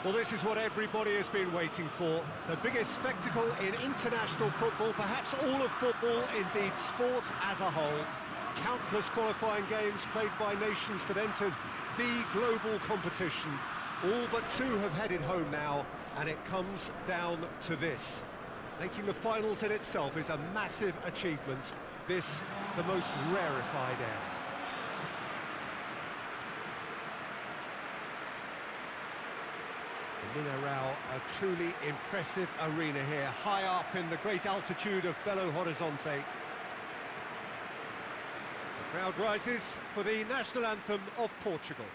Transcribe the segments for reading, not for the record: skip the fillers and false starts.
Well, this is what everybody has been waiting for. The biggest spectacle in international football, perhaps all of football, indeed sport as a whole. Countless qualifying games played by nations that entered the global competition. All but two have headed home now, and it comes down to this. Making the finals in itself is a massive achievement. This, the most rarefied air. Mineral, a truly impressive arena here, high up in the great altitude of Belo Horizonte. The crowd rises for the national anthem of Portugal.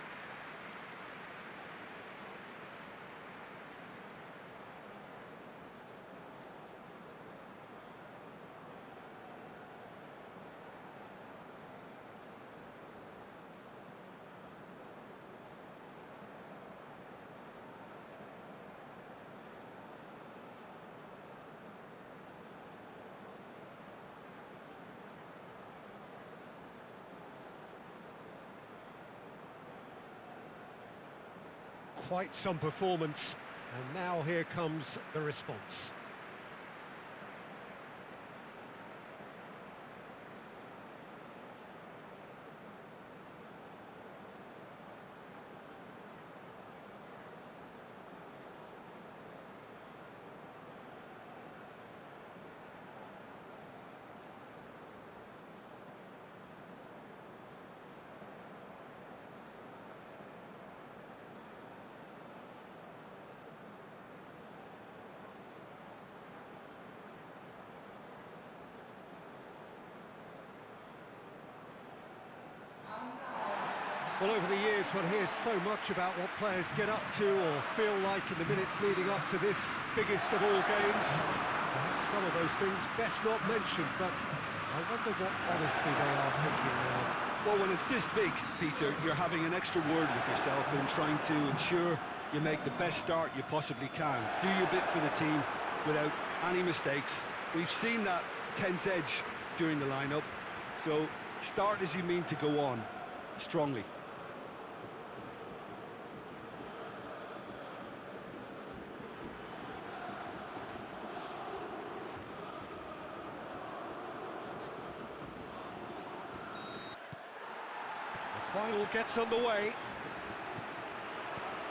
Quite some performance, and now here comes the response. Well, over the years, one hears so much about what players get up to or feel like in the minutes leading up to this biggest of all games. Perhaps some of those things best not mentioned, but I wonder what honestly they are thinking now. Well, when it's this big, Peter, you're having an extra word with yourself and trying to ensure you make the best start you possibly can. Do your bit for the team without any mistakes. We've seen that tense edge during the lineup, so start as you mean to go on, strongly. Final gets underway.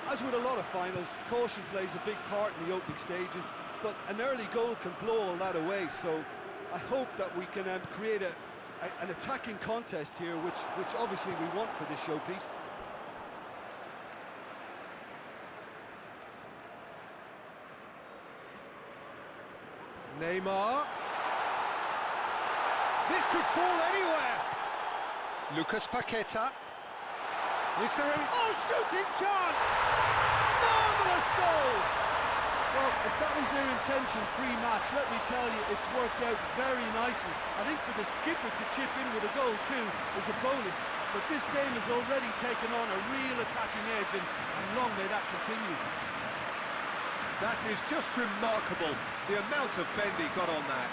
As with a lot of finals, caution plays a big part in the opening stages, but an early goal can blow all that away, so I hope that we can create an attacking contest here, which obviously we want for this showpiece. Neymar. This could fall anywhere. Lucas Paqueta. Is there any... Oh, shooting chance! Marvellous goal! Well, if that was their intention pre-match, let me tell you, it's worked out very nicely. I think for the skipper to chip in with a goal too is a bonus, but this game has already taken on a real attacking edge, and long may that continue. That is just remarkable, the amount of bend he got on that.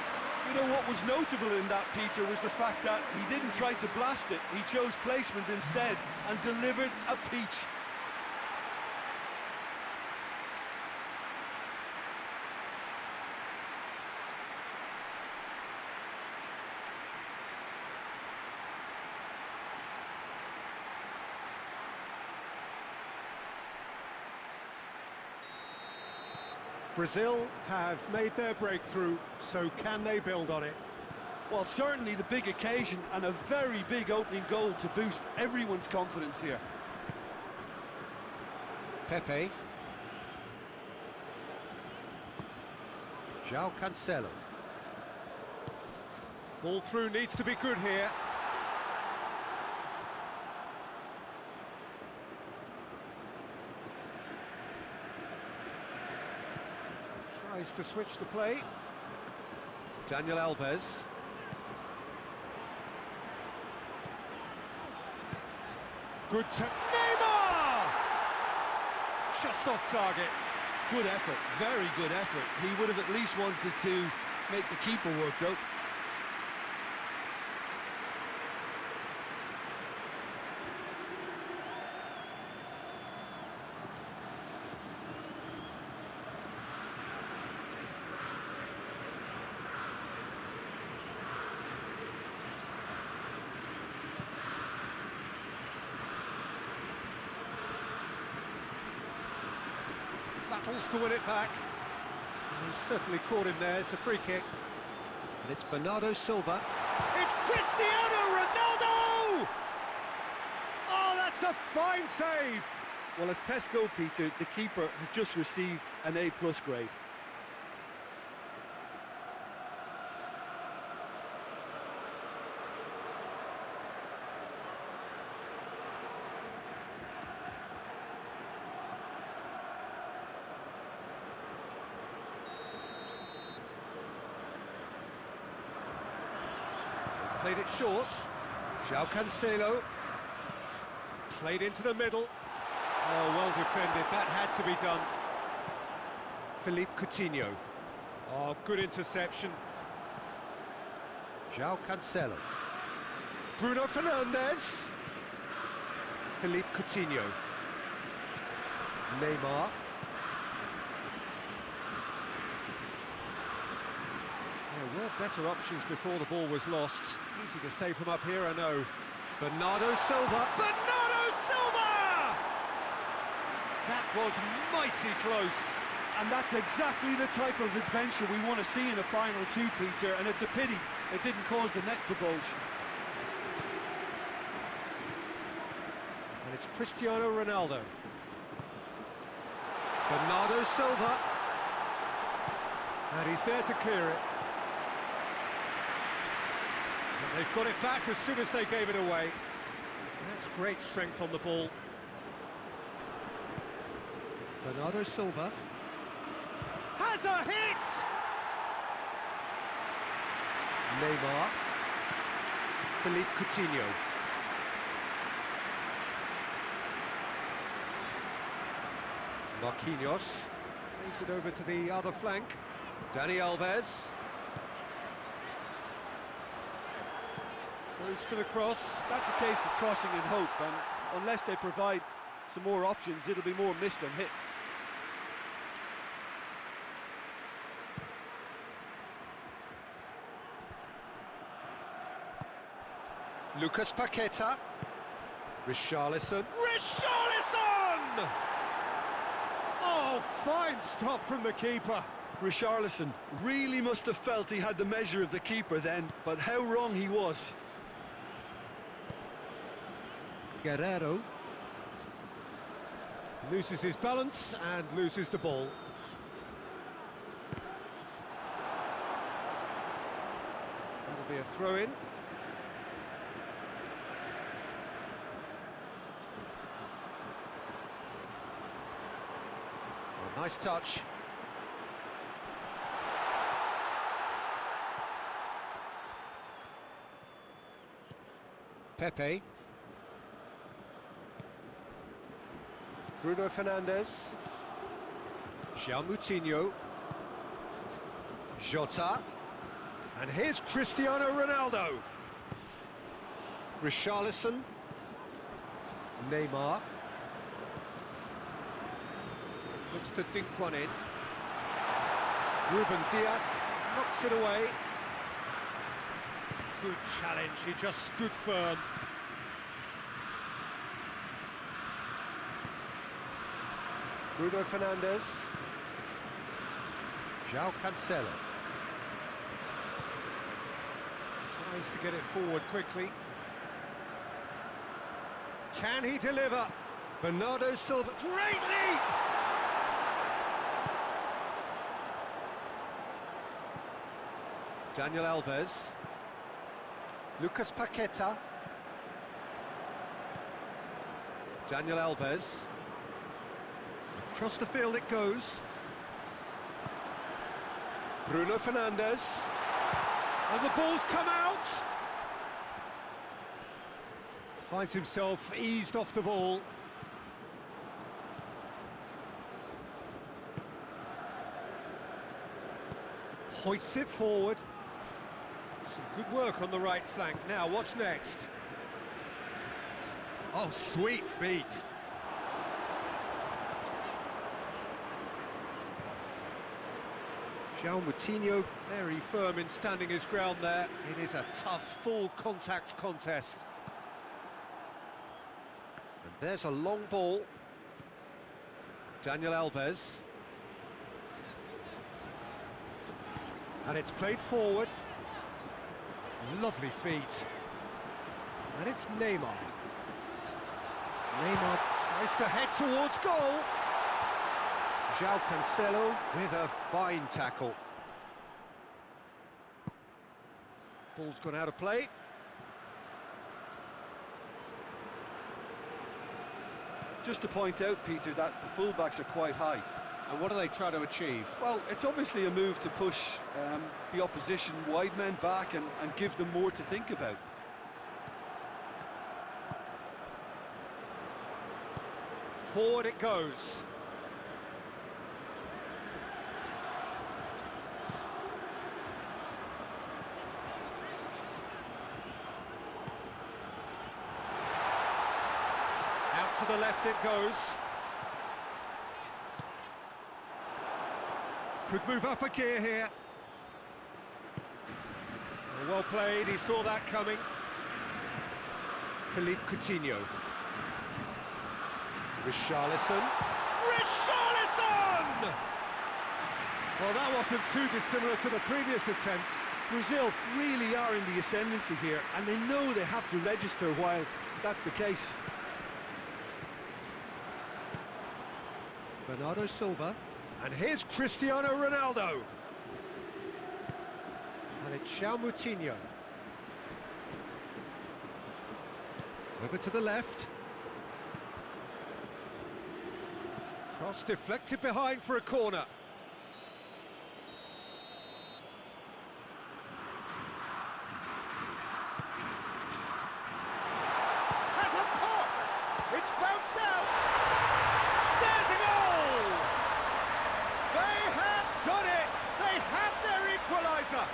You know, what was notable in that, Peter, was the fact that he didn't try to blast it. He chose placement instead and delivered a peach. Brazil have made their breakthrough, so can they build on it? Well, certainly the big occasion and a very big opening goal to boost everyone's confidence here. Pepe. João Cancelo. Ball through needs to be good here. Tries to switch the play. Daniel Alves. Good Neymar! Just off target. Good effort, very good effort. He would have at least wanted to make the keeper work, though. battles to win it back. And he's certainly caught him there. It's a free kick. And it's Bernardo Silva. It's Cristiano Ronaldo! Oh, that's a fine save! Well, as tests go, Peter, the keeper has just received an A+ grade. Played it short. João Cancelo. Played into the middle. Oh, well defended. That had to be done. Philippe Coutinho. Oh, good interception. João Cancelo. Bruno Fernandes. Philippe Coutinho. Neymar. There were better options before the ball was lost. Easy to save from up here, I know. Bernardo Silva. Bernardo Silva! That was mighty close. And that's exactly the type of adventure we want to see in a final too, Peter, and it's a pity it didn't cause the net to bulge. And it's Cristiano Ronaldo. Bernardo Silva. And he's there to clear it. And they've got it back as soon as they gave it away. That's great strength on the ball. Bernardo Silva. Has a hit! Neymar. Philippe Coutinho. Marquinhos. Plays it over to the other flank. Dani Alves. Goes for the cross. That's a case of crossing in hope, and unless they provide some more options, it'll be more missed than hit. Lucas Paqueta. Richarlison. Richarlison! Oh, fine stop from the keeper. Richarlison really must have felt he had the measure of the keeper then, but how wrong he was. Guerrero. Loses his balance and loses the ball. That'll be a throw-in. Oh, nice touch. Pepe. Bruno Fernandes. João Moutinho. Jota. And here's Cristiano Ronaldo. Richarlison. Neymar. Looks to dink one in. Ruben Dias knocks it away. Good challenge, he just stood firm. Bruno Fernandes. João Cancelo. Tries to get it forward quickly. Can he deliver? Bernardo Silva. Great leap! Daniel Alves. Lucas Paqueta. Daniel Alves. Across the field it goes. Bruno Fernandes. And the ball's come out. Finds himself eased off the ball. Hoists it forward. Some good work on the right flank. Now, what's next? Oh, sweet feet. João Moutinho very firm in standing his ground there. It is a tough, full contact contest. And there's a long ball. Daniel Alves. And it's played forward. Lovely feet. And it's Neymar. Neymar tries to head towards goal. João Cancelo with a fine tackle. Ball's gone out of play. Just to point out, Peter, that the fullbacks are quite high. And what do they try to achieve? Well, it's obviously a move to push the opposition wide men back and give them more to think about. Forward it goes. Out to the left it goes. Could move up a gear here. Well played, he saw that coming. Philippe Coutinho. Richarlison. Richarlison! Well, that wasn't too dissimilar to the previous attempt. Brazil really are in the ascendancy here, and they know they have to register while that's the case. Bernardo Silva. And here's Cristiano Ronaldo. And it's João Moutinho. Over to the left. Cross deflected behind for a corner. Has a pop! It's bounced out! There's a goal! They have done it! They have their equaliser!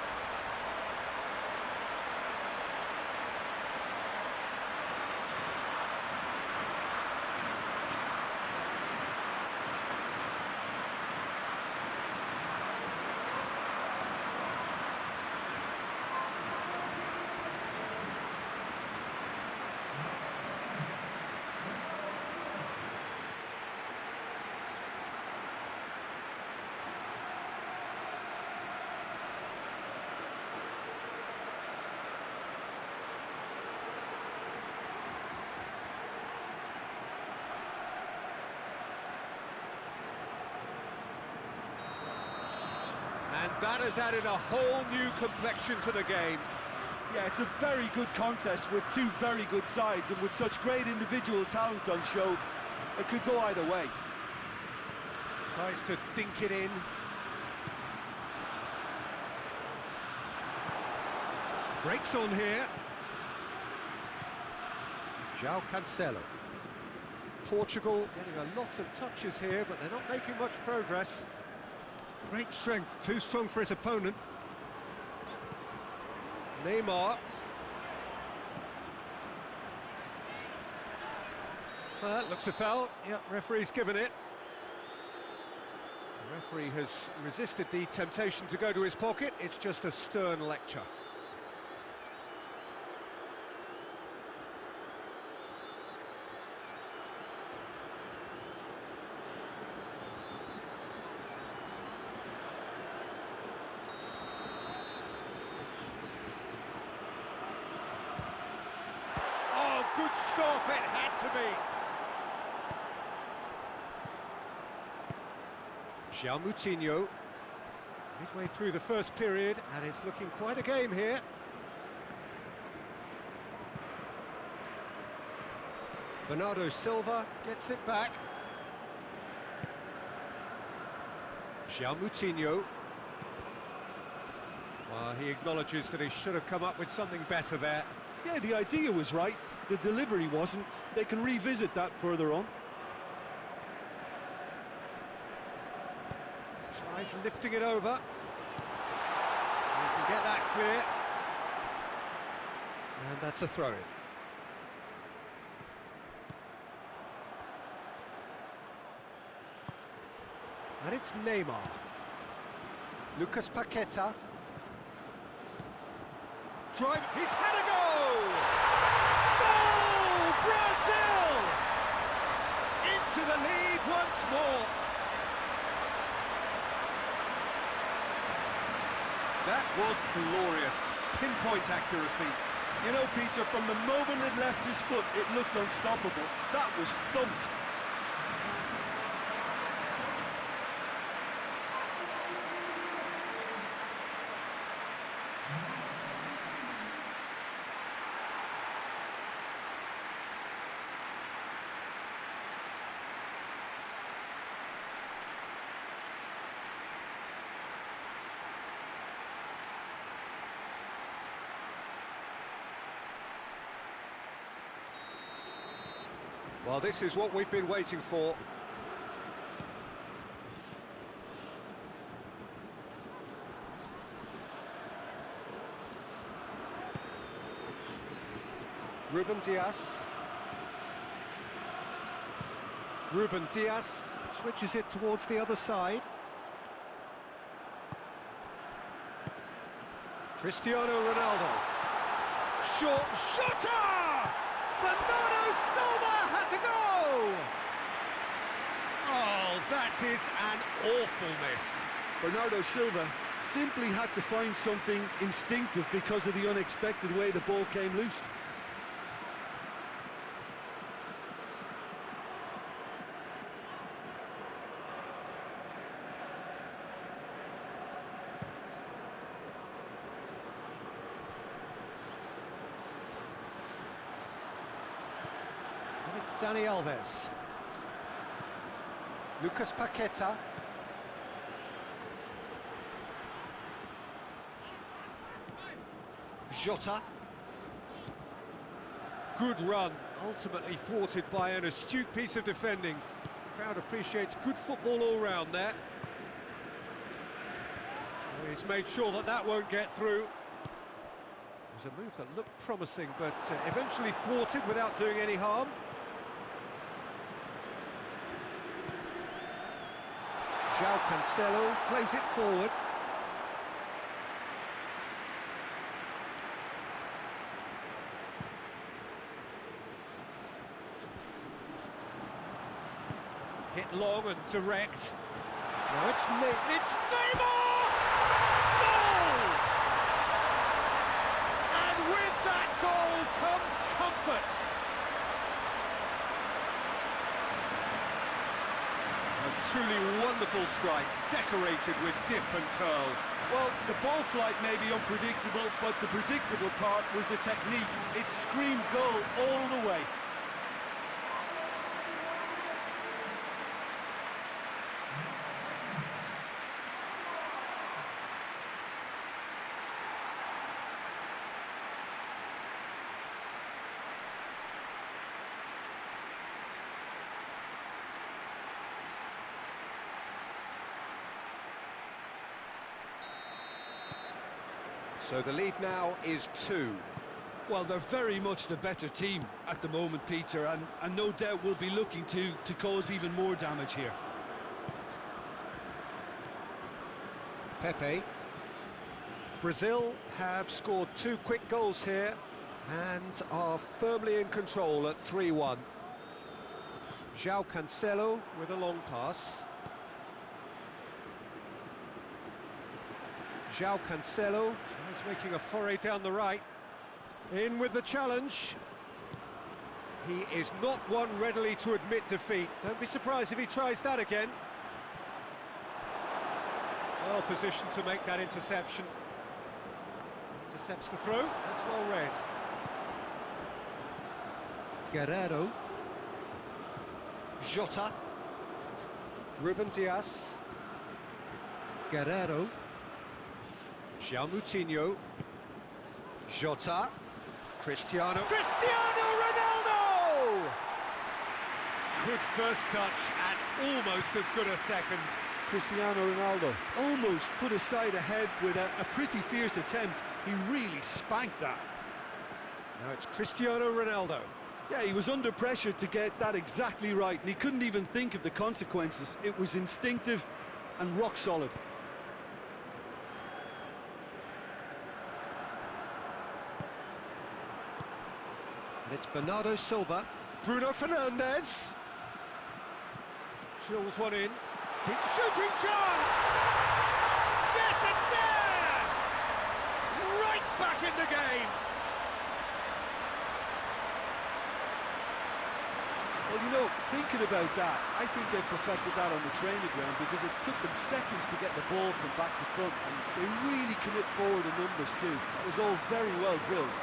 And that has added a whole new complexion to the game. Yeah, it's a very good contest with two very good sides, and with such great individual talent on show, it could go either way. Tries to dink it in. Breaks on here. João Cancelo. Portugal getting a lot of touches here, but they're not making much progress. Great strength, too strong for his opponent. Neymar. Well, that looks a foul. Yep, referee's given it. The referee has resisted the temptation to go to his pocket. It's just a stern lecture. Good stop, it had to be. João Moutinho, midway through the first period, and it's looking quite a game here. Bernardo Silva gets it back. João Moutinho. Well, he acknowledges that he should have come up with something better there. Yeah, the idea was right, the delivery wasn't. They can revisit that further on. Tries lifting it over. He can get that clear. And that's a throw-in. And it's Neymar. Lucas Paqueta. Drive, he's had a goal! Goal! Brazil! Into the lead once more. That was glorious. Pinpoint accuracy. You know, Peter, from the moment it left his foot, it looked unstoppable. That was thumped. Well, this is what we've been waiting for. Ruben Dias. Ruben Dias switches it towards the other side. Cristiano Ronaldo. Short shutter! Bernardo Silva has a goal! Oh, that is an awful miss. Bernardo Silva simply had to find something instinctive because of the unexpected way the ball came loose. It's Dani Alves. Lucas Paqueta. Jota. Good run, ultimately thwarted by an astute piece of defending. Crowd appreciates good football all round there. He's made sure that that won't get through. It was a move that looked promising, but eventually thwarted without doing any harm. João Cancelo plays it forward. Hit long and direct. Now it's Neymar! Goal! And with that goal comes comfort. A truly wonderful strike, decorated with dip and curl. Well, the ball flight may be unpredictable, but the predictable part was the technique. It screamed goal all the way. So the lead now is 2. Well, they're very much the better team at the moment, Peter, and no doubt will be looking to cause even more damage here. Pepe. Brazil have scored 2 quick goals here and are firmly in control at 3-1. João Cancelo with a long pass. João Cancelo tries making a foray down the right. In with the challenge. He is not one readily to admit defeat. Don't be surprised if he tries that again. Well positioned to make that interception. Intercepts the throw. That's well read. Guerrero. Jota. Ruben Dias. Guerrero. João Moutinho. Jota. Cristiano Ronaldo! Good first touch and almost as good a second. Cristiano Ronaldo almost put his side ahead with a pretty fierce attempt. He really spanked that. Now it's Cristiano Ronaldo. Yeah, he was under pressure to get that exactly right, and he couldn't even think of the consequences. It was instinctive and rock solid. And it's Bernardo Silva. Bruno Fernandes. Drills one in. It's shooting chance! Yes, it's there! back in the game. Well, you know, thinking about that, I think they perfected that on the training ground because it took them seconds to get the ball from back to front, and they really commit forward in numbers too. It was all very well drilled.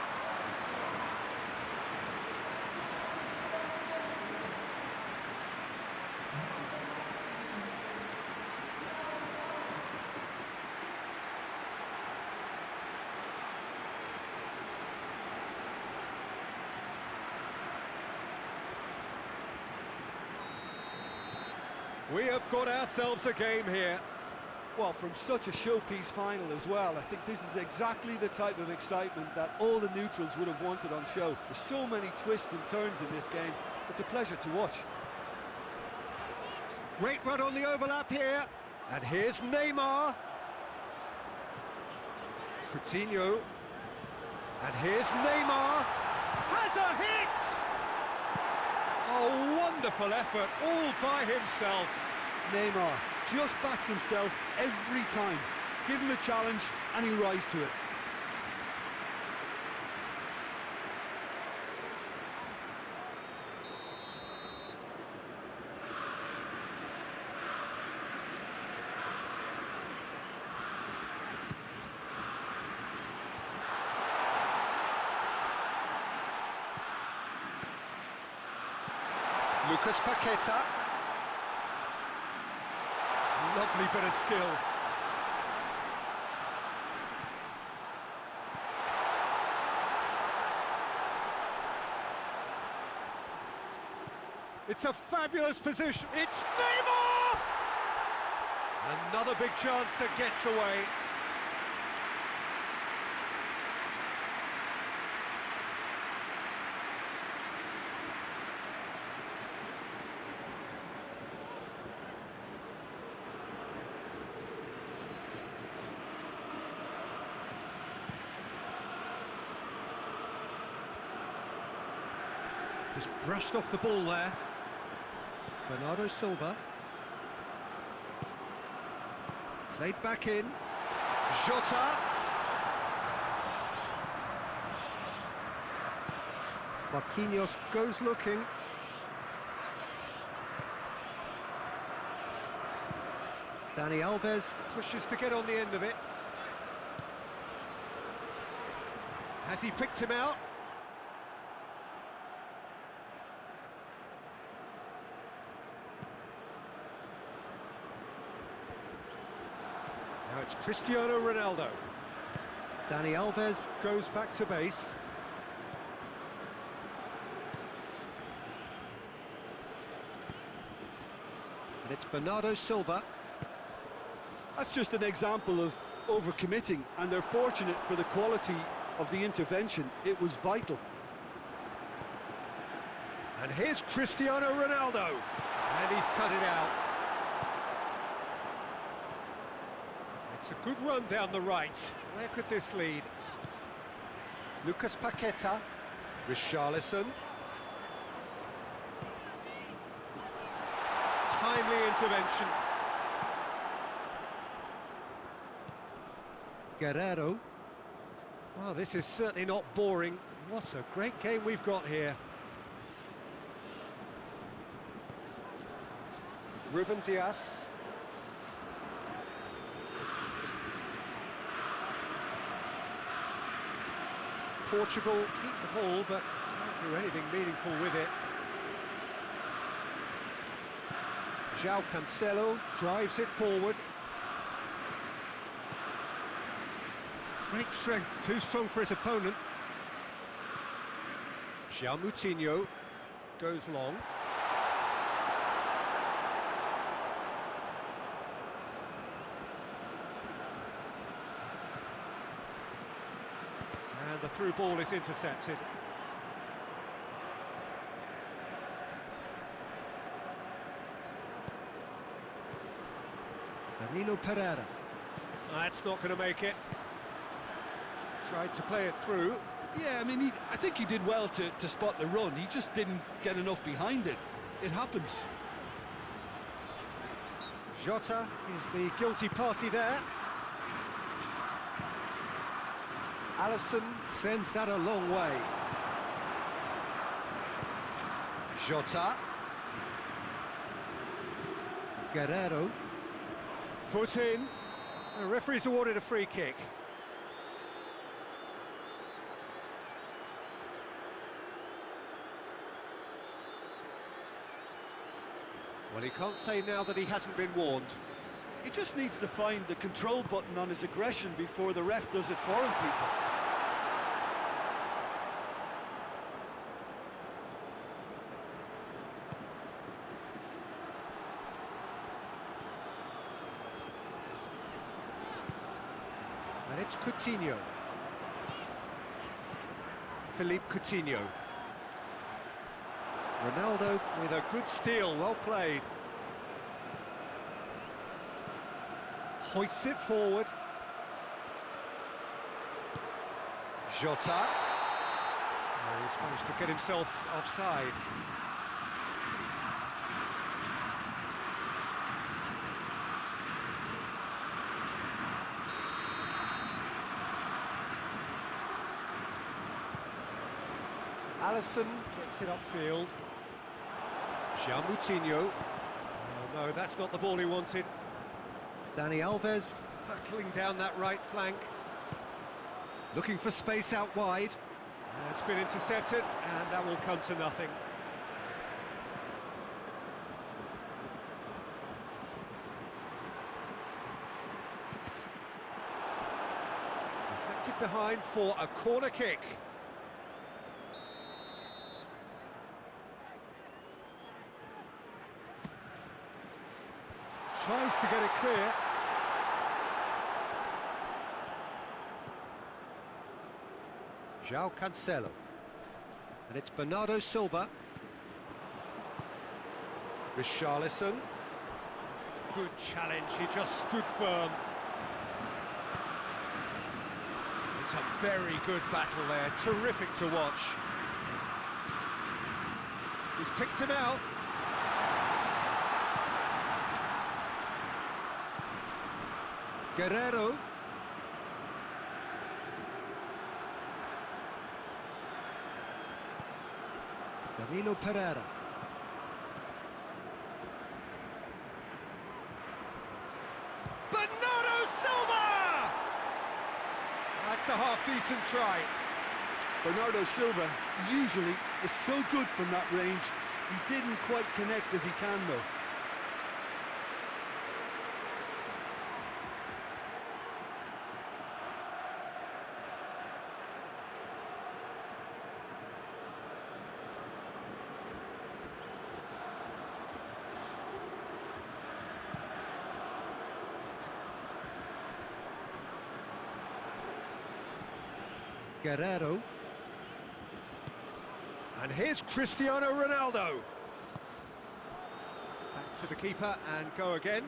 We have got ourselves a game here. Well, from such a showpiece final as well, I think this is exactly the type of excitement that all the neutrals would have wanted on show. There's so many twists and turns in this game. It's a pleasure to watch. Great run on the overlap here. And here's Neymar. Coutinho. And here's Neymar. Has a hit! Oh, wonderful effort, all by himself. Neymar just backs himself every time. Give him a challenge and he'll rise to it. Lucas Paqueta. Lovely bit of skill. It's a fabulous position. It's Neymar! Another big chance that gets away. Just brushed off the ball there. Bernardo Silva. Played back in. Jota. Marquinhos goes looking. Dani Alves pushes to get on the end of it. Has he picked him out? Now it's Cristiano Ronaldo. Dani Alves goes back to base. And it's Bernardo Silva. That's just an example of overcommitting, and they're fortunate for the quality of the intervention. It was vital. And here's Cristiano Ronaldo. And he's cut it out. It's a good run down the right. Where could this lead? Lucas Paqueta. Richarlison. Timely intervention. Guerrero. Well, this is certainly not boring. What a great game we've got here. Ruben Dias. Portugal keep the ball, but can't do anything meaningful with it. João Cancelo drives it forward. Great strength, too strong for his opponent. João Moutinho goes long. And the through ball is intercepted. Danilo Pereira. That's not going to make it. Tried to play it through. Yeah, I mean, I think he did well to spot the run. He just didn't get enough behind it. It happens. Jota is the guilty party there. Alisson sends that a long way. Jota. Guerrero. Foot in. The referee's awarded a free kick. Well, he can't say now that he hasn't been warned. He just needs to find the control button on his aggression before the ref does it for him, Peter. And it's Coutinho. Philippe Coutinho. Ronaldo with a good steal, well played. Hoists it forward. Jota. Oh, he's managed to get himself offside. Alisson gets it upfield. Moutinho. Oh no, that's not the ball he wanted. Dani Alves hurtling down that right flank. Looking for space out wide. It's been intercepted, and that will come to nothing. Deflected behind for a corner kick. Tries to get it clear. João Cancelo. And it's Bernardo Silva. Richarlison. Good challenge, he just stood firm. It's a very good battle there, terrific to watch. He's picked him out. Guerrero. Danilo Pereira. Bernardo Silva! That's a half-decent try. Bernardo Silva usually is so good from that range. He didn't quite connect as he can, though. Guerrero. And here's Cristiano Ronaldo. Back to the keeper and go again.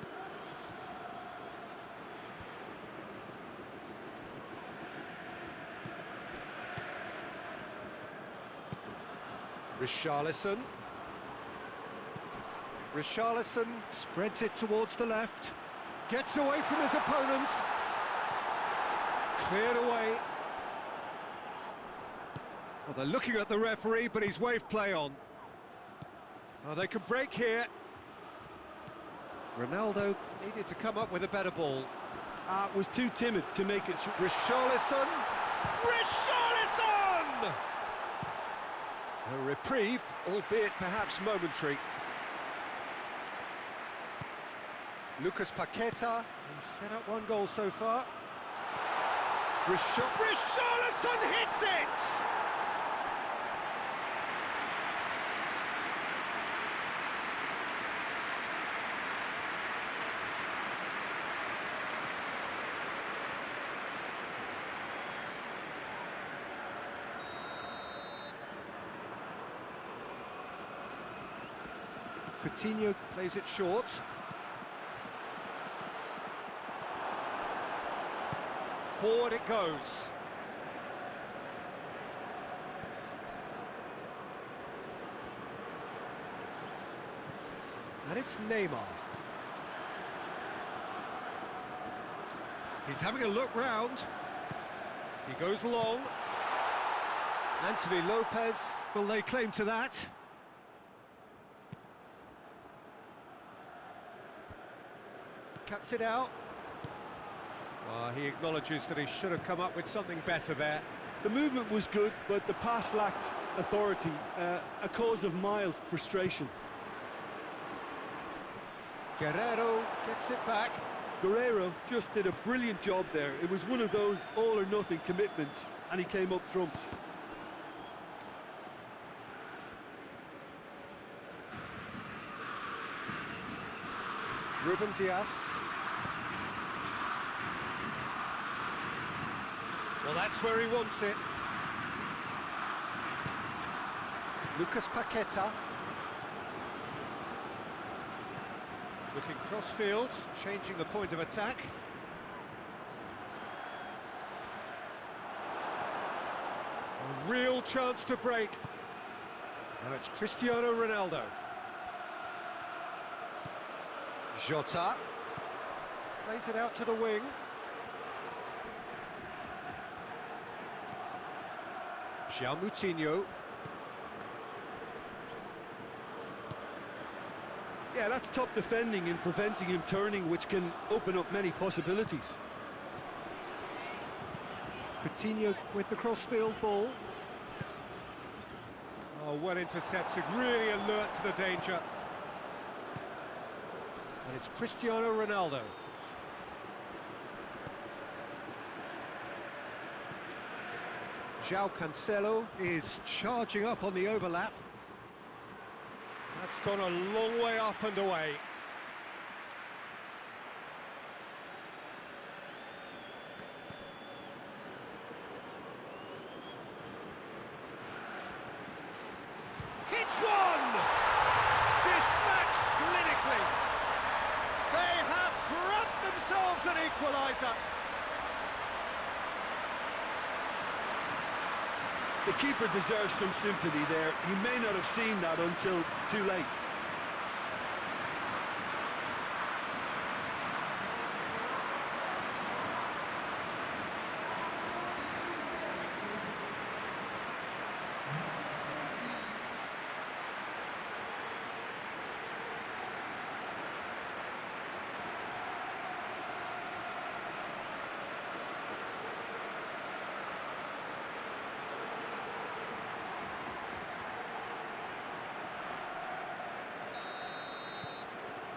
Richarlison. Richarlison spreads it towards the left. Gets away from his opponents. Cleared away. Well, they're looking at the referee, but he's waved play on. Oh, they could break here. Ronaldo needed to come up with a better ball. Was too timid to make it. Richarlison! Richarlison! A reprieve, albeit perhaps momentary. Lucas Paqueta, who's set up one goal so far. Richarlison hits it! Coutinho plays it short. Forward it goes. And it's Neymar. He's having a look round. He goes long. Anthony Lopez will lay claim to that. Cuts it out. Well, he acknowledges that he should have come up with something better there. The movement was good, but the pass lacked authority, a cause of mild frustration. Guerrero gets it back. Guerrero just did a brilliant job there. It was one of those all-or-nothing commitments, and he came up trumps. Ruben Dias. Well, that's where he wants it. Lucas Paqueta. Looking cross-field, changing the point of attack. A real chance to break. Now it's Cristiano Ronaldo. Jota. Plays it out to the wing. João Moutinho. Yeah, that's top defending and preventing him turning, which can open up many possibilities. Coutinho with the crossfield ball. Oh, well intercepted, really alert to the danger. And it's Cristiano Ronaldo. João Cancelo is charging up on the overlap. That's gone a long way up and away. Hits one! Dispatched clinically. They have grabbed themselves an equaliser. The keeper deserves some sympathy there. He may not have seen that until too late.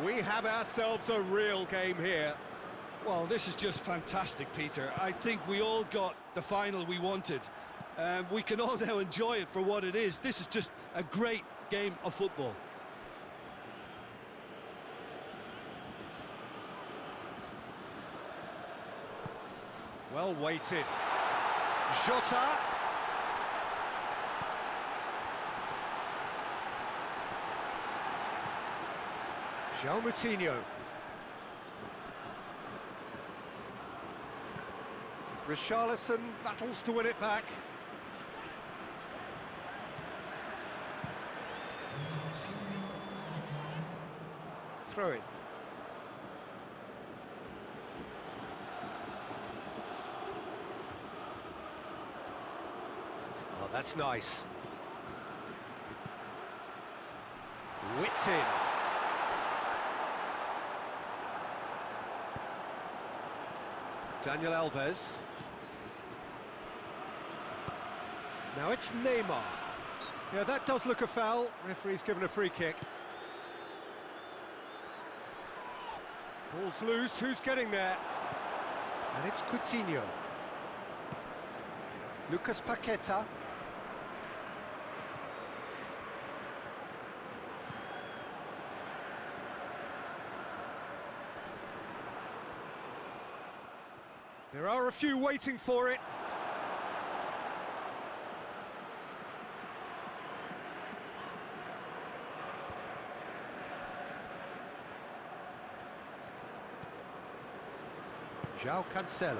We have ourselves a real game here. Well, this is just fantastic, Peter. I think we all got the final we wanted. We can all now enjoy it for what it is. This is just a great game of football. Well weighted. Jota. João Moutinho. Richarlison battles to win it back. Throw it. Oh, that's nice. Whipped in. Daniel Alves. Now it's Neymar. Yeah, that does look a foul. Referee's given a free kick. Ball's loose, who's getting there? And it's Coutinho. Lucas Paqueta. There are a few waiting for it. João Cancelo.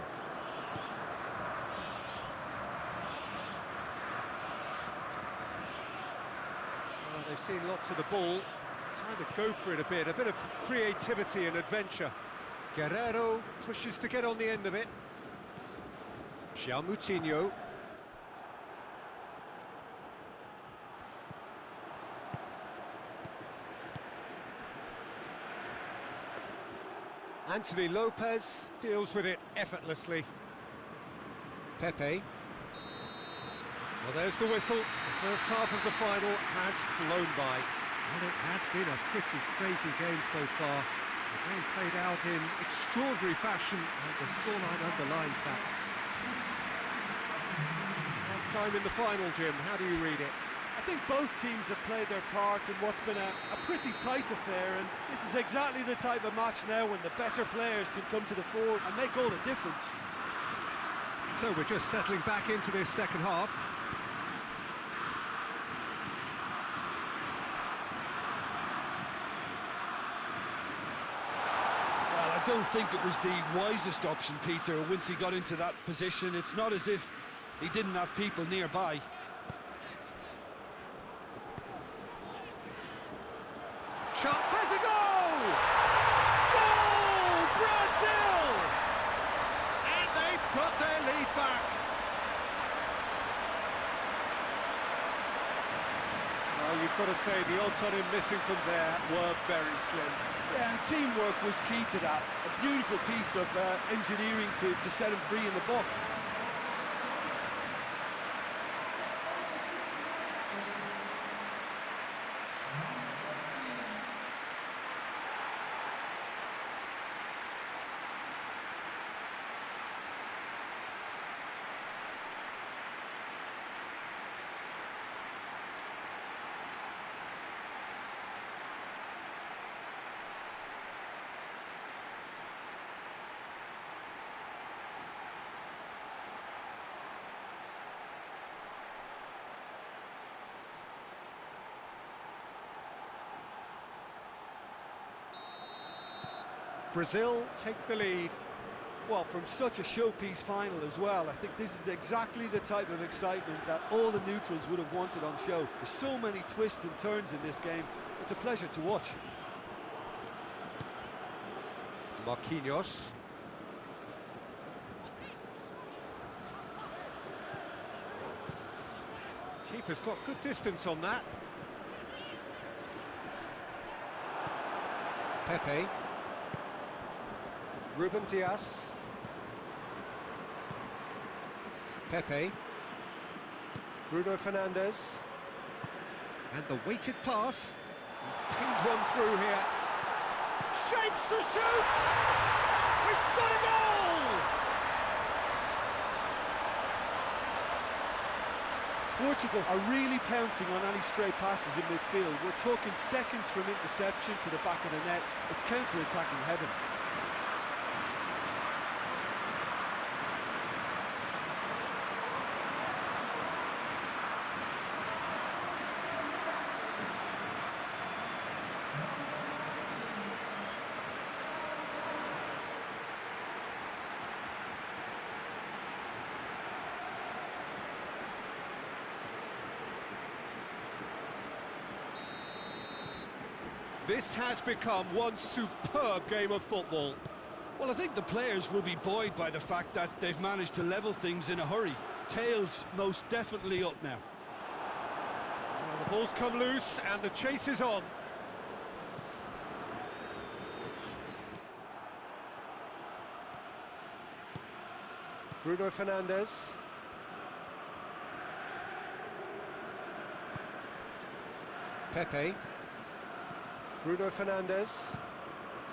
Well, they've seen lots of the ball. Time to go for it a bit of creativity and adventure. Guerrero pushes to get on the end of it. Moutinho. Anthony Lopez deals with it effortlessly. Pepe. Well, there's the whistle. The first half of the final has flown by. And it has been a pretty crazy game so far. The game played out in extraordinary fashion, and the scoreline underlines that. Half time in the final, Jim. How do you read it? I think both teams have played their part in what's been a pretty tight affair, and this is exactly the type of match now when the better players can come to the fore and make all the difference. So we're just settling back into this second half. Well, I don't think it was the wisest option, Peter, once he got into that position. It's not as if he didn't have people nearby. Shot has a goal! Goal! Brazil! And they've got their lead back. Well, you've got to say the odds on him missing from there were very slim. Yeah, and teamwork was key to that. A beautiful piece of engineering to set him free in the box. Brazil take the lead. Well, from such a showpiece final as well, I think this is exactly the type of excitement that all the neutrals would have wanted on show. There's so many twists and turns in this game. It's a pleasure to watch. Marquinhos. Keeper's got good distance on that. Pepe. Ruben Dias. Pepe. Bruno Fernandes. And the weighted pass. He's pinged one through here. Shapes to shoot! We've got a goal! Portugal are really pouncing on any stray passes in midfield. We're talking seconds from interception to the back of the net. It's counter-attacking heaven. This has become one superb game of football. Well, I think the players will be buoyed by the fact that they've managed to level things in a hurry. Tails most definitely up now. Well, the ball's come loose and the chase is on. Bruno Fernandes. Pepe. Bruno Fernandes.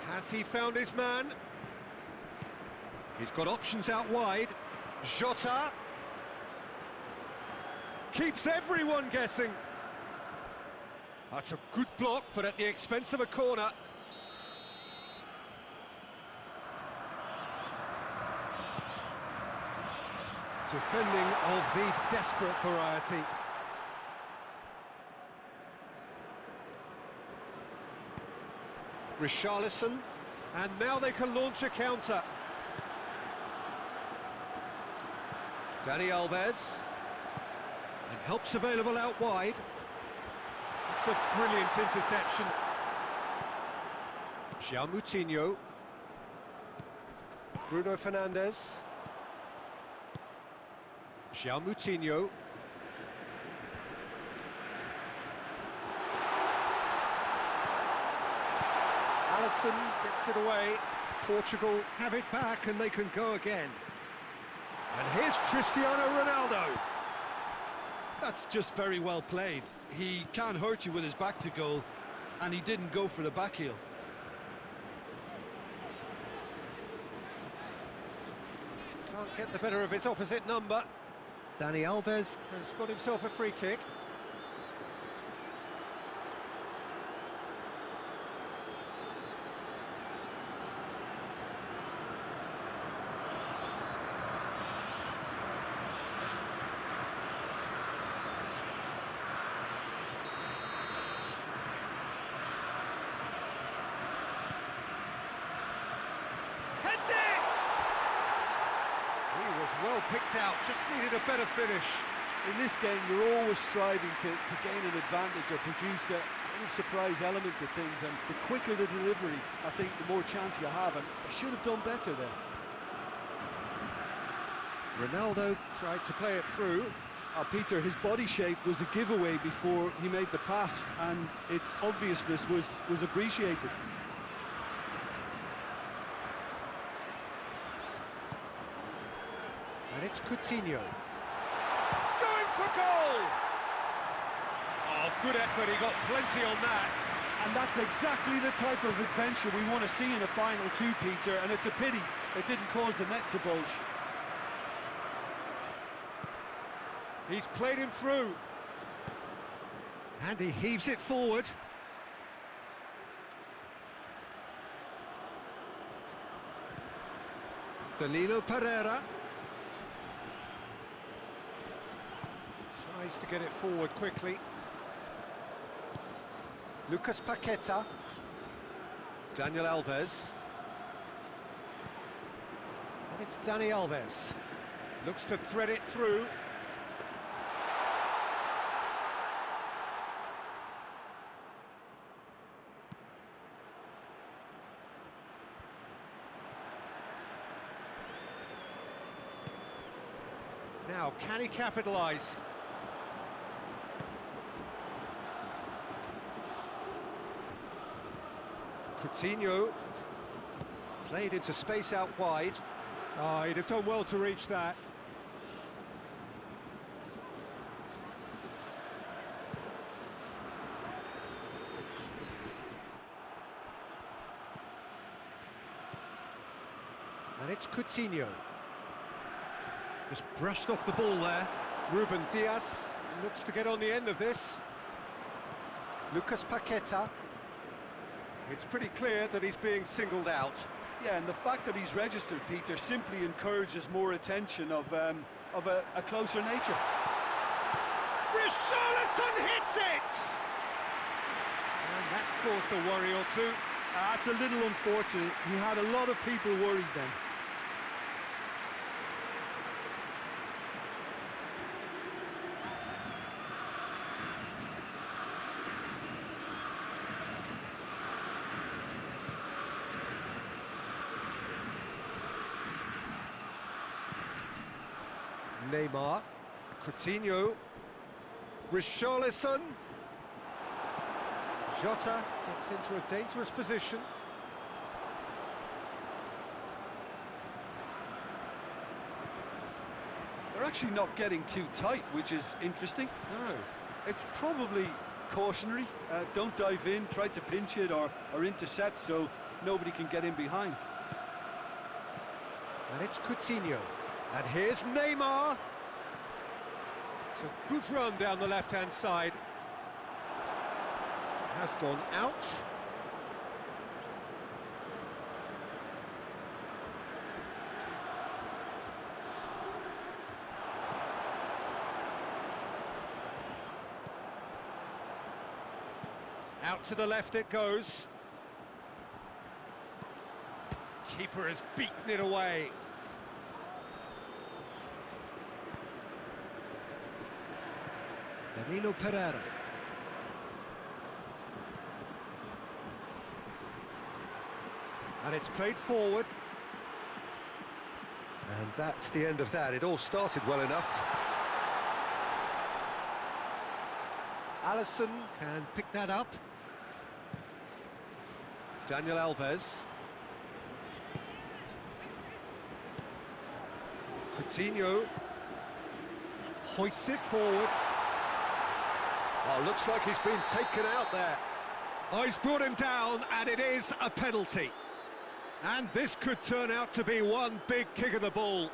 Has he found his man? He's got options out wide. Jota. Keeps everyone guessing. That's a good block, but at the expense of a corner. Defending of the desperate variety. Richarlison, and now they can launch a counter. Dani Alves, and help's available out wide. It's a brilliant interception. Moutinho. Bruno Fernandes. João Moutinho. Alisson gets it away. Portugal have it back and they can go again. And here's Cristiano Ronaldo. That's just very well played. He can't hurt you with his back to goal, and he didn't go for the back heel. Can't get the better of his opposite number. Dani Alves has got himself a free kick. Heads it! He was well picked out, just needed a better finish. In this game, you're always striving to gain an advantage or produce a little surprise element to things, and the quicker the delivery, I think, the more chance you have, and they should have done better there. Ronaldo tried to play it through. Peter, his body shape was a giveaway before he made the pass, and its obviousness was appreciated. And it's Coutinho. Going for goal! Oh, good effort, he got plenty on that. And that's exactly the type of adventure we want to see in a final two, Peter, and it's a pity it didn't cause the net to bulge. He's played him through. And he heaves it forward. Danilo Pereira. Tries to get it forward quickly. Lucas Paqueta. Daniel Alves. And it's Dani Alves. Looks to thread it through. Now, can he capitalise? Coutinho played into space out wide. Oh, he'd have done well to reach that. And it's Coutinho. Just brushed off the ball there. Ruben Dias looks to get on the end of this. Lucas Paqueta. It's pretty clear that he's being singled out. Yeah, and the fact that he's registered, Peter, simply encourages more attention of a closer nature. Richarlison hits it! And that's caused a worry or two. That's a little unfortunate. He had a lot of people worried then. Neymar, Coutinho, Richarlison. Jota gets into a dangerous position. They're actually not getting too tight, which is interesting. No. It's probably cautionary. Don't dive in, try to pinch it or intercept so nobody can get in behind. And it's Coutinho. And here's Neymar. It's a good run down the left-hand side. Has gone out. Out to the left it goes. Keeper has beaten it away. Danilo Pereira. And it's played forward. And that's the end of that. It all started well enough. Alisson can pick that up. Daniel Alves. Coutinho hoists it forward. Oh, looks like he's been taken out there. Oh, he's brought him down, and it is a penalty. And this could turn out to be one big kick of the ball.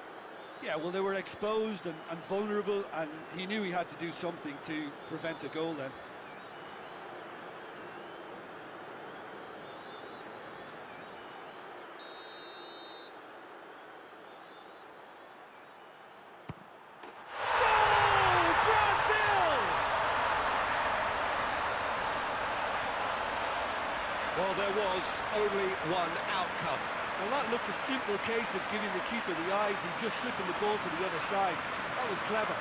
Yeah, well, they were exposed and vulnerable, and he knew he had to do something to prevent a goal then. Well, there was only one outcome. Well, that looked a simple case of giving the keeper the eyes and just slipping the ball to the other side. That was clever.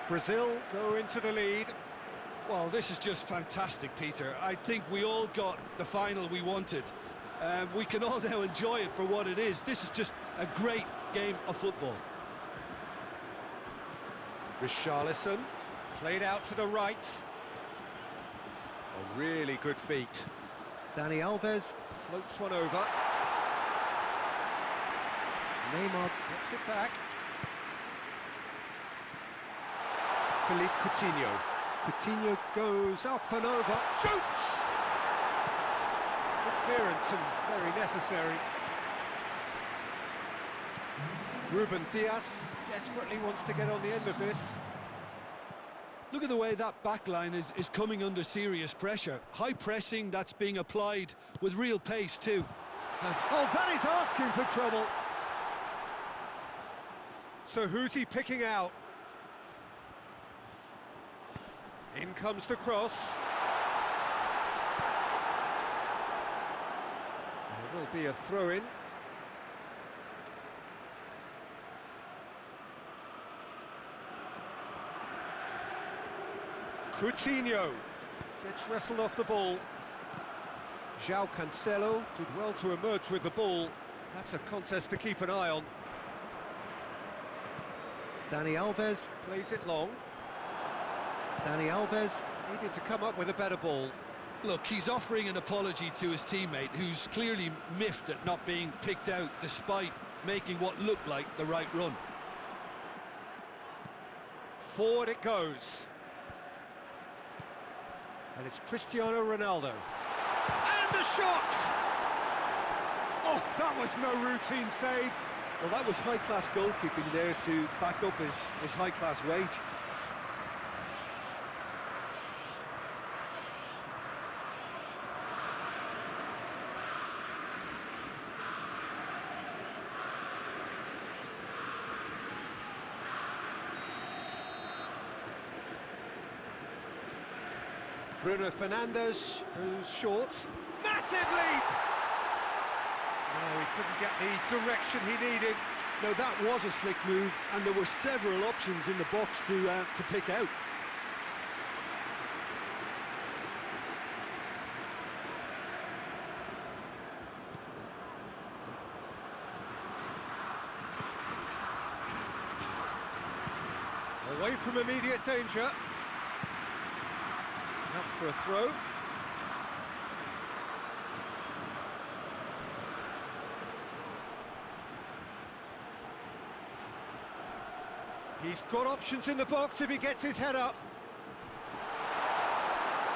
Brazil go into the lead. Well, this is just fantastic, Peter. I think we all got the final we wanted. We can all now enjoy it for what it is. This is just a great game of football. Richarlison played out to the right. A really good feat. Dani Alves floats one over. Neymar gets it back. Philippe Coutinho. Coutinho goes up and over, shoots! Good clearance and very necessary. Ruben Dias desperately wants to get on the end of this. Look at the way that back line is coming under serious pressure. High pressing that's being applied with real pace too. Oh, that is asking for trouble. So who's he picking out? In comes the cross. There will be a throw-in. Coutinho gets wrestled off the ball. João Cancelo did well to emerge with the ball. That's a contest to keep an eye on. Dani Alves plays it long. Dani Alves needed to come up with a better ball. Look, he's offering an apology to his teammate, who's clearly miffed at not being picked out despite making what looked like the right run. Forward it goes. And it's Cristiano Ronaldo. And the shot! Oh, that was no routine save. Well, that was high-class goalkeeping there to back up his high-class wage. Bruno Fernandes goes short. Massive leap! No, he couldn't get the direction he needed. Now that was a slick move, and there were several options in the box to pick out. Away from immediate danger. Out for a throw. He's got options in the box if he gets his head up.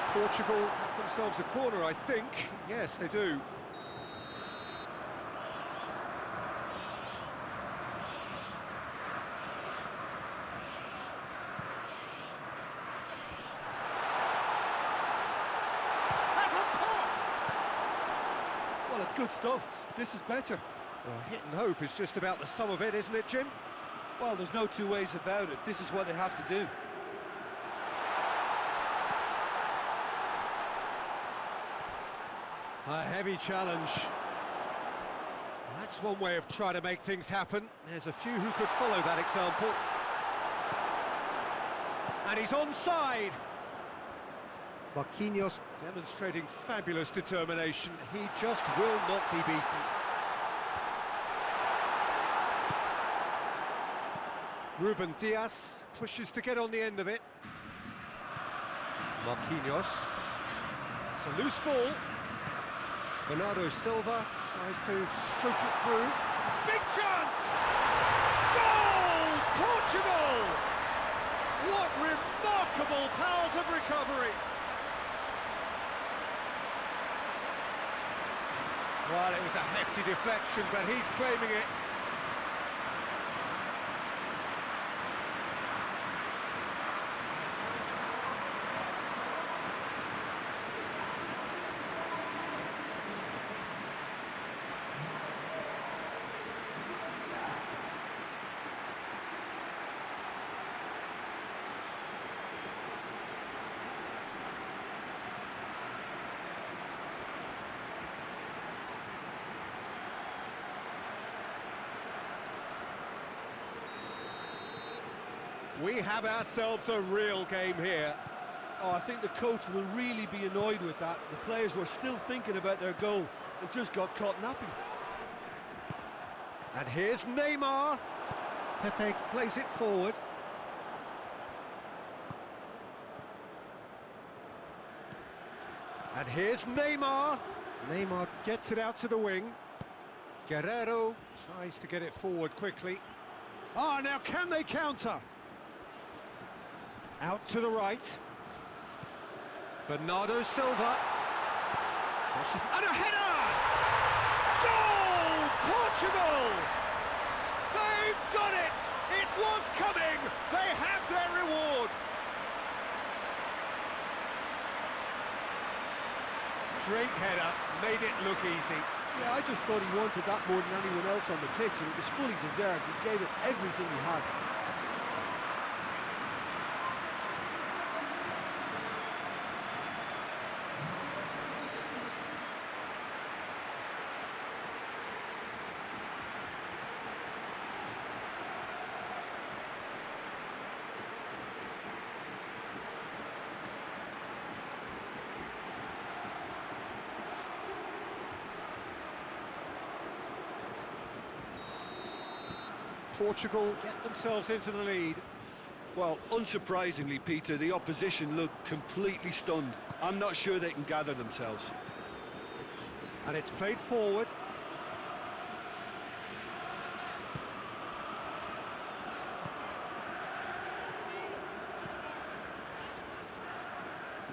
Portugal have themselves a corner, I think. Yes, they do. Well, it's good stuff. This is better. Well, hit and hope is just about the sum of it, isn't it, Jim? Well, there's no two ways about it. This is what they have to do. A heavy challenge. That's one way of trying to make things happen. There's a few who could follow that example. And he's onside. Marquinhos demonstrating fabulous determination. He just will not be beaten. Ruben Dias pushes to get on the end of it. Marquinhos. It's a loose ball. Bernardo Silva tries to stroke it through. Big chance! Goal! Portugal! What remarkable powers of recovery! Well, it was a hefty deflection, but he's claiming it. We have ourselves a real game here. Oh, I think the coach will really be annoyed with that. The players were still thinking about their goal and just got caught napping. And here's Neymar. Pepe plays it forward. And here's Neymar. Neymar gets it out to the wing. Guerrero tries to get it forward quickly. Ah, now can they counter? Out to the right. Bernardo Silva. Crosses, and a header! Goal! Portugal! They've done it! It was coming! They have their reward! Great header, made it look easy. Yeah, I just thought he wanted that more than anyone else on the pitch, and it was fully deserved. He gave it everything he had. Portugal get themselves into the lead. Well, unsurprisingly, Peter, the opposition look completely stunned. I'm not sure they can gather themselves. And it's played forward.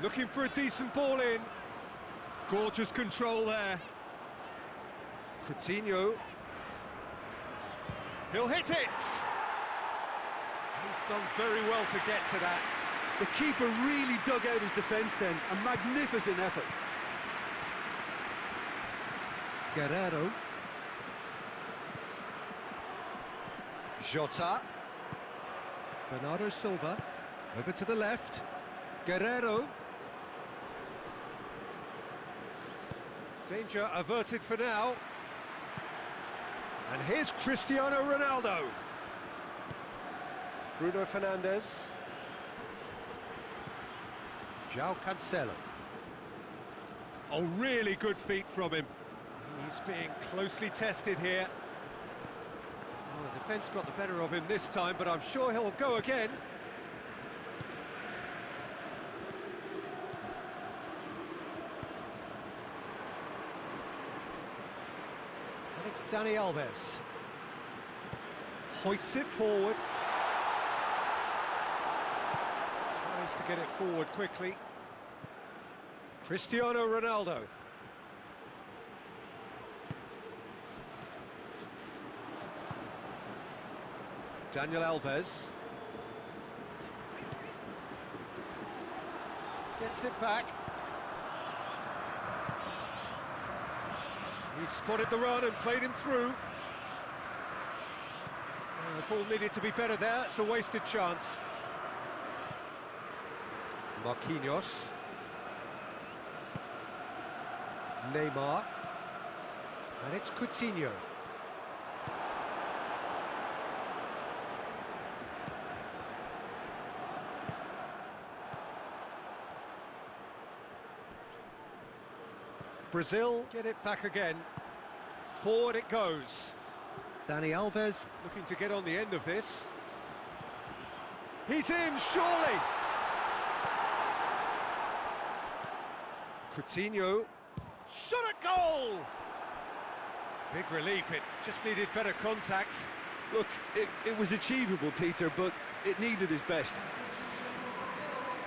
Looking for a decent ball in. Gorgeous control there. Coutinho. He'll hit it! He's done very well to get to that. The keeper really dug out his defence then. A magnificent effort. Guerrero. Jota. Bernardo Silva. Over to the left. Guerrero. Danger averted for now. And here's Cristiano Ronaldo. Bruno Fernandes. João Cancelo. Oh, really good feet from him. He's being closely tested here. Well, the defence got the better of him this time, but I'm sure he'll go again. It's Dani Alves. Hoists it forward. Tries to get it forward quickly. Cristiano Ronaldo. Daniel Alves. Gets it back. He spotted the run and played him through. The ball needed to be better there, it's a wasted chance. Marquinhos. Neymar. And it's Coutinho. Brazil get it back again. Forward it goes. Dani Alves looking to get on the end of this. He's in, surely! Coutinho. Shot at goal! Big relief, it just needed better contact. Look, it was achievable, Peter, but it needed his best.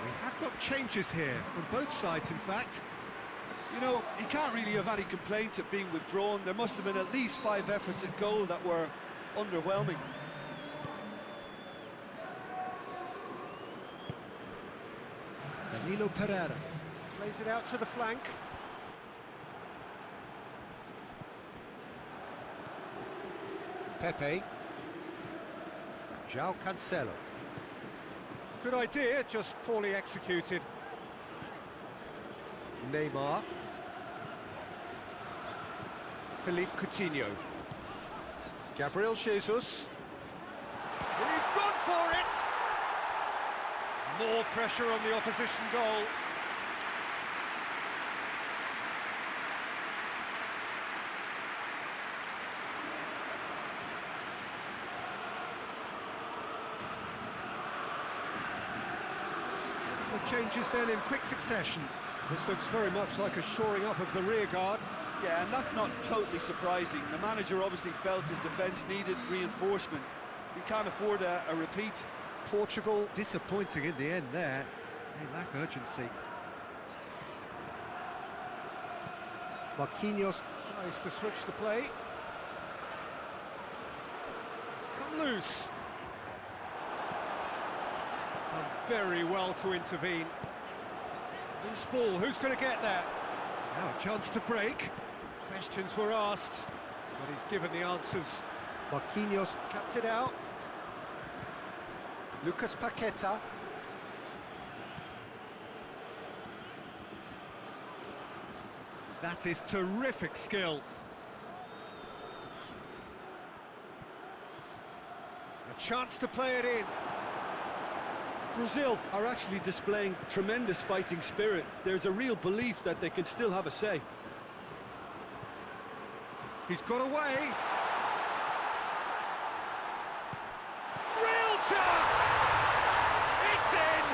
We have got changes here, from both sides in fact. You know, he can't really have any complaints at being withdrawn. There must have been at least 5 efforts at goal that were underwhelming. Danilo Pereira plays it out to the flank. Pepe. João Cancelo. Good idea, just poorly executed. Neymar. Philippe Coutinho. Gabriel Jesus. He's gone for it! More pressure on the opposition goal. The changes then in quick succession. This looks very much like a shoring up of the rear guard. Yeah, and that's not totally surprising. The manager obviously felt his defence needed reinforcement. He can't afford a repeat. Portugal disappointing in the end there. They lack urgency. Marquinhos Tries to switch the play. It's come loose. Done very well to intervene. Loose ball, who's going to get there? Now a chance to break. Questions were asked, but he's given the answers. Marquinhos Cuts it out. Lucas Paqueta. That is terrific skill. A chance to play it in. Brazil are actually displaying tremendous fighting spirit. There's a real belief that they can still have a say. He's got away. Real chance! It's in!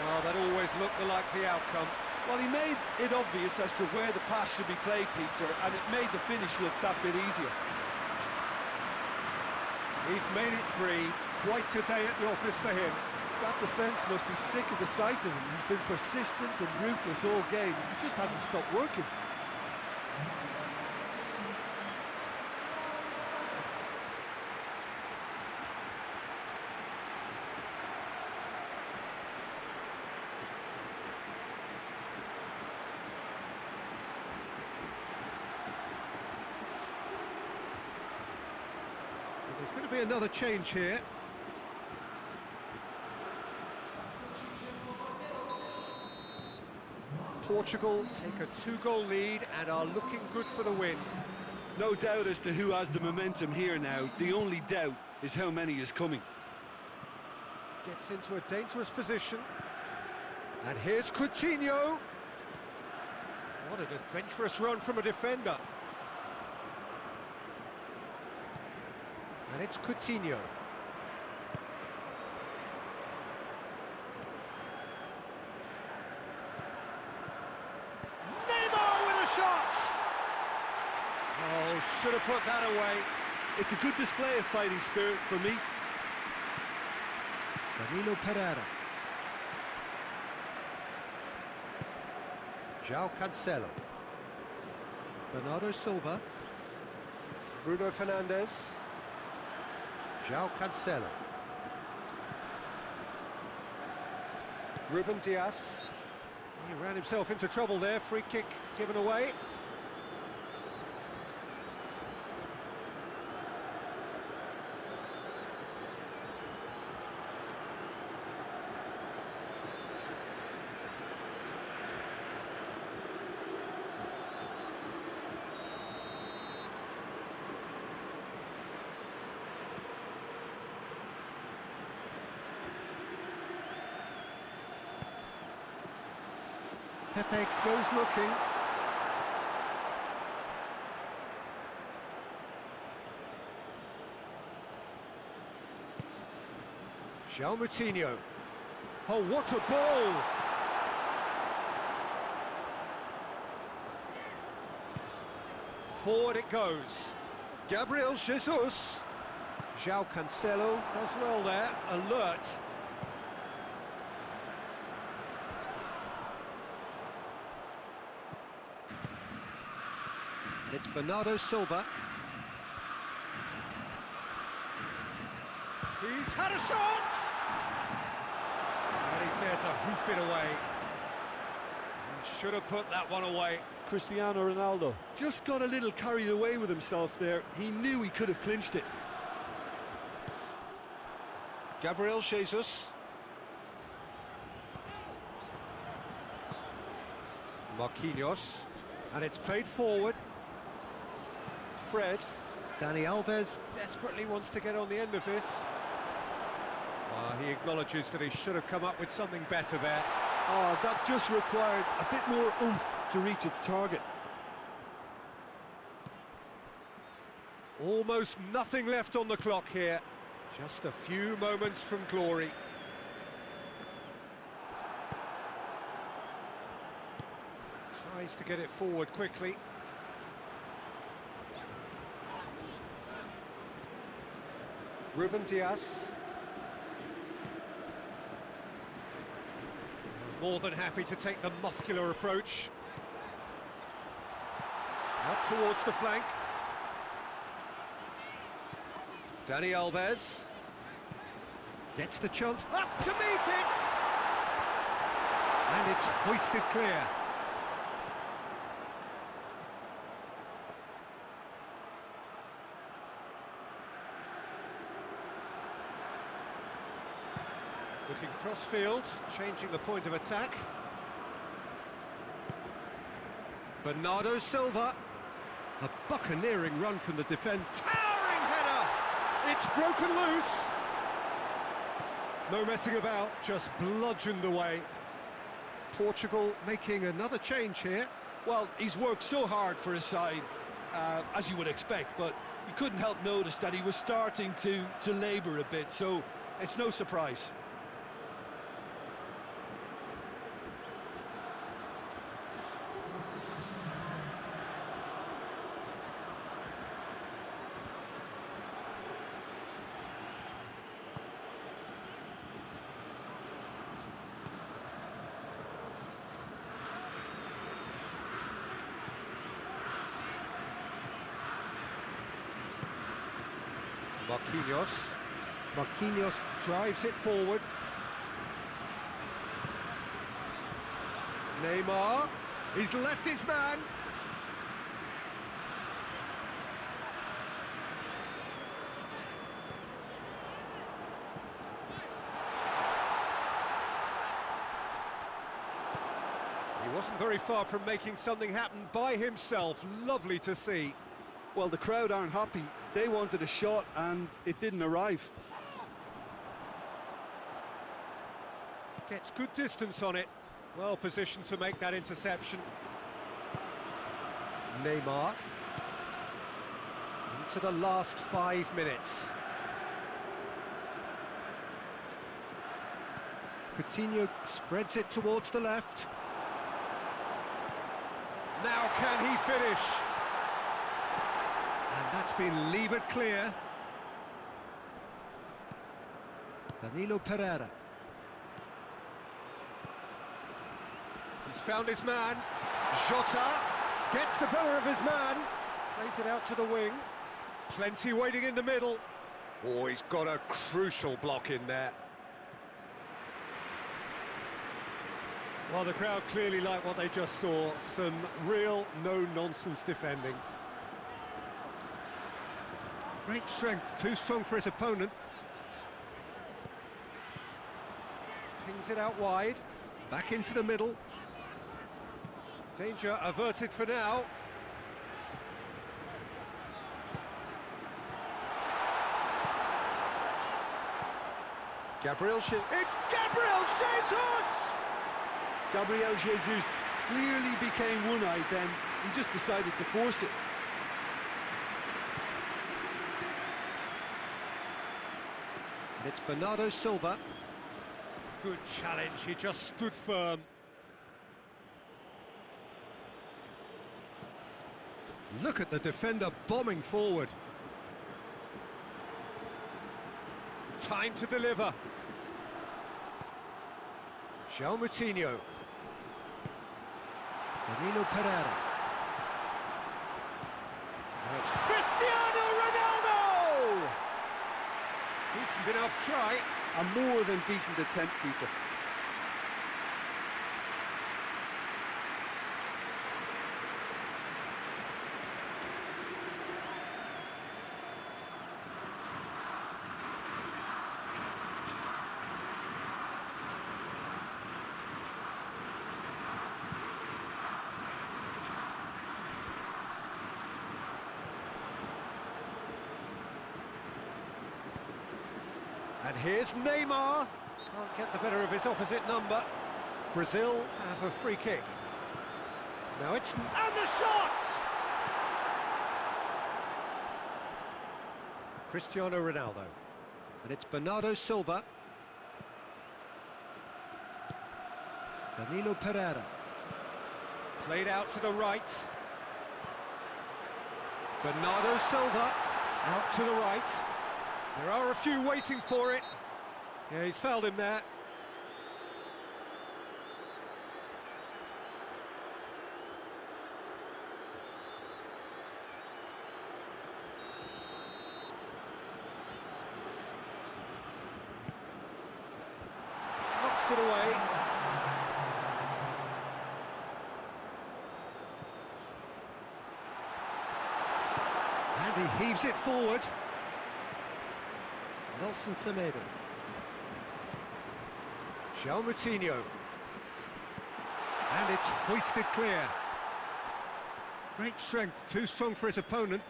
Well, that always looked the likely outcome. Well, he made it obvious as to where the pass should be played, Peter, and it made the finish look that bit easier. He's made it 3. Quite a day at the office for him. That defence must be sick of the sight of him. He's been persistent and ruthless all game. He just hasn't stopped working. There's going to be another change here. Portugal take a 2-goal lead and are looking good for the win. No doubt as to who has the momentum here now. The only doubt is how many is coming. Gets into a dangerous position. And here's Coutinho. What an adventurous run from a defender. And it's Coutinho. Neymar with a shot! Oh, should have put that away. It's a good display of fighting spirit for me. Danilo Pereira. João Cancelo. Bernardo Silva. Bruno Fernandes. João Cancelo. Ruben Dias. He ran himself into trouble there. Free kick given away. Pepe goes looking. João Moutinho. Oh, what a ball! Forward it goes. Gabriel Jesus. João Cancelo does well there, alert. It's Bernardo Silva. He's had a shot! And he's there to hoof it away. He should have put that one away. Cristiano Ronaldo just got a little carried away with himself there. He knew he could have clinched it. Gabriel Jesus. Marquinhos. And it's played forward. Fred. Dani Alves desperately wants to get on the end of this. He acknowledges that he should have come up with something better there. Oh, that just required a bit more oomph to reach its target. Almost nothing left on the clock here. Just a few moments from glory. Tries to get it forward quickly. Ruben Dias. More than happy to take the muscular approach. Out towards the flank. Dani Alves. Gets the chance up to meet it! And it's hoisted clear. Looking cross-field, changing the point of attack. Bernardo Silva. A buccaneering run from the defence. Towering header! It's broken loose! No messing about, just bludgeoned away. Portugal making another change here. Well, he's worked so hard for his side, as you would expect, but you couldn't help notice that he was starting to labour a bit, so it's no surprise. Marquinhos. Marquinhos drives it forward. Neymar. He's left his man. He wasn't very far from making something happen by himself. Lovely to see. Well, the crowd aren't happy. They wanted a shot and it didn't arrive. Gets good distance on it. Well positioned to make that interception. Neymar. Into the last 5 minutes. Coutinho spreads it towards the left. Now can he finish? And that's been levered clear. Danilo Pereira. He's found his man. Jota gets the better of his man. Plays it out to the wing. Plenty waiting in the middle. Oh, he's got a crucial block in there. Well, the crowd clearly like what they just saw. Some real no-nonsense defending. Great strength, too strong for his opponent. Pings it out wide. Back into the middle. Danger averted for now. It's Gabriel Jesus! Gabriel Jesus clearly became one-eyed then. He just decided to force it. And it's Bernardo Silva. Good challenge, he just stood firm. Look at the defender bombing forward. Time to deliver. João Moutinho. Danilo Pereira. Now it's Cristiano Ronaldo! Decent enough try. A more than decent attempt, Peter. And here's Neymar. Can't get the better of his opposite number. Brazil have a free kick. Now it's... And the shot! Cristiano Ronaldo. And it's Bernardo Silva. Danilo Pereira. Played out to the right. Bernardo Silva. Out to the right. There are a few waiting for it. Yeah, he's fouled him there. Knocks it away. And he heaves it forward. Nelson Semedo. João Moutinho. And it's hoisted clear. Great strength, too strong for his opponent.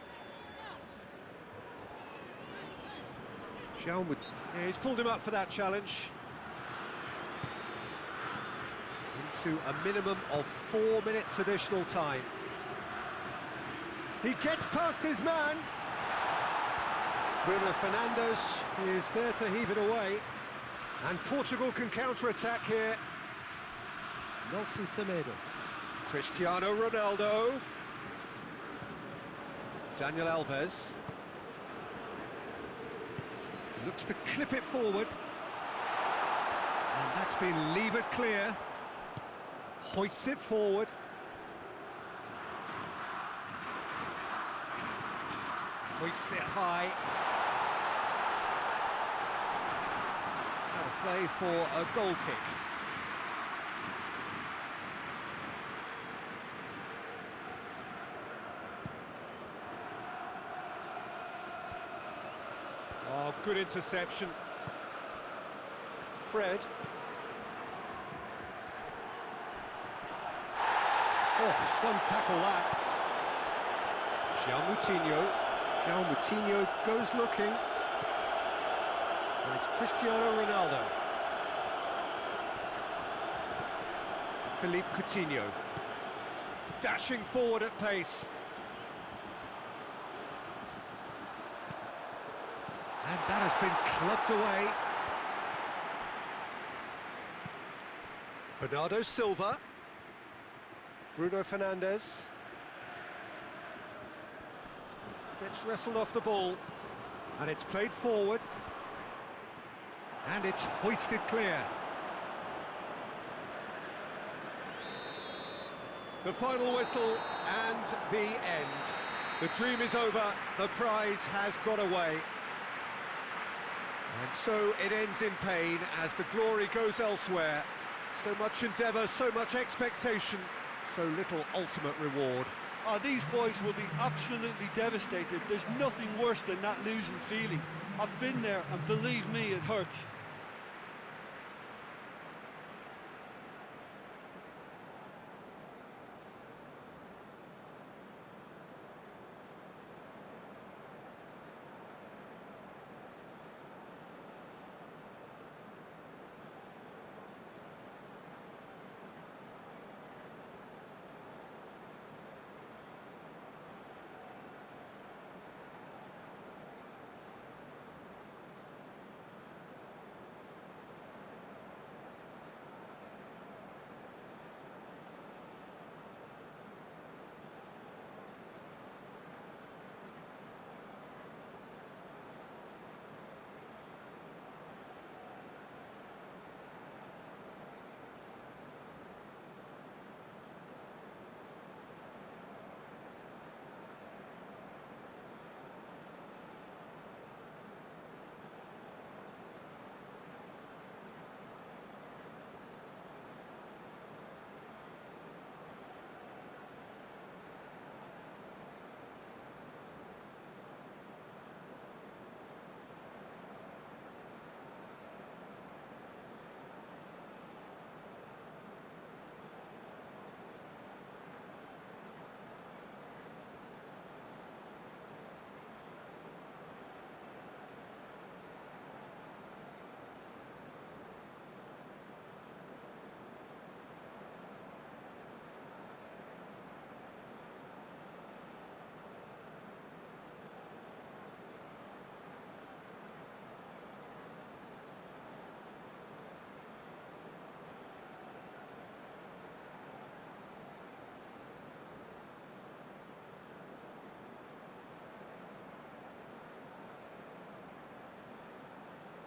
João Moutinho. Yeah, he's pulled him up for that challenge. Into a minimum of 4 minutes additional time. He gets past his man. Bruno Fernandes is there to heave it away. And Portugal can counter-attack here. Nelson Semedo. Cristiano Ronaldo. Daniel Alves. Looks to clip it forward. And that's been levered clear. Hoists it forward. Hoists it high. Out of play for a goal kick. Oh, good interception. Fred. Oh, some tackle that. João Moutinho. João Moutinho goes looking. And it's Cristiano Ronaldo. Philippe Coutinho. Dashing forward at pace. And that has been clubbed away. Bernardo Silva. Bruno Fernandes. Gets wrestled off the ball. And it's played forward. And it's hoisted clear. The final whistle and the end. The dream is over. The prize has got away. And so it ends in pain as the glory goes elsewhere. So much endeavour, so much expectation, so little ultimate reward. Oh, these boys will be absolutely devastated. There's nothing worse than that losing feeling. I've been there, and believe me, it hurts.